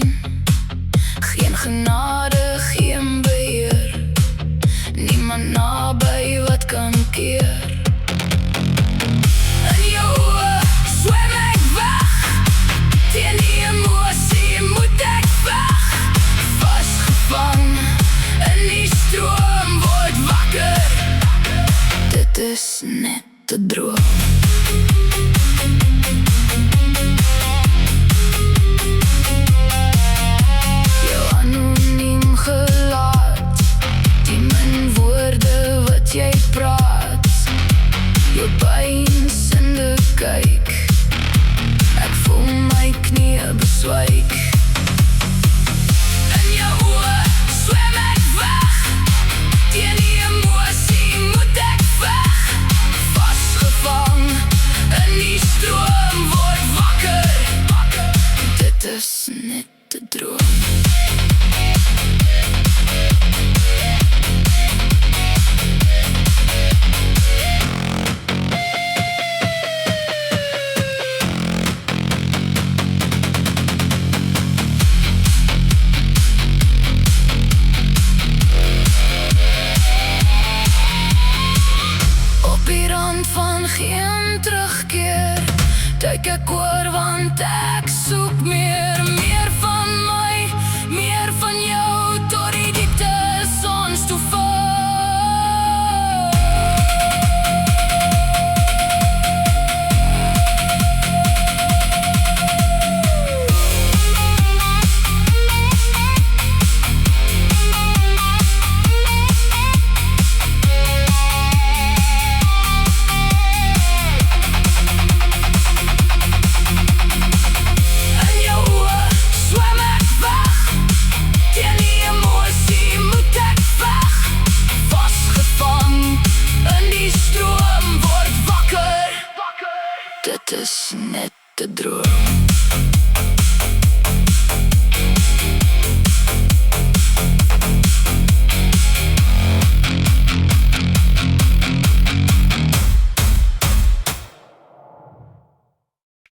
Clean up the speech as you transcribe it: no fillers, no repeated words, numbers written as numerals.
pyn. Geen genade, geen beheer. Niemand naby wat kan keer. In jou oë swem ek weg. Teen die emosie moet ek weg. Vasgevang in die stroom, word wakker. Dit is net 'n droom. Jou anoniem gelaat, die min woorde wat jy praat. Jou pynsende kyk, ek voel my knieë beswyk. In jou oë swem ek weg. Teen die emosie moet ek weg. Vasgevang in die stroom, word wakker. Dit is net 'n droom. Van geen terugkeer, duik ek oor want ek soek meer. Meer van my, meer van jou, tot die dieptes ons toe val. Dit is net 'n droom.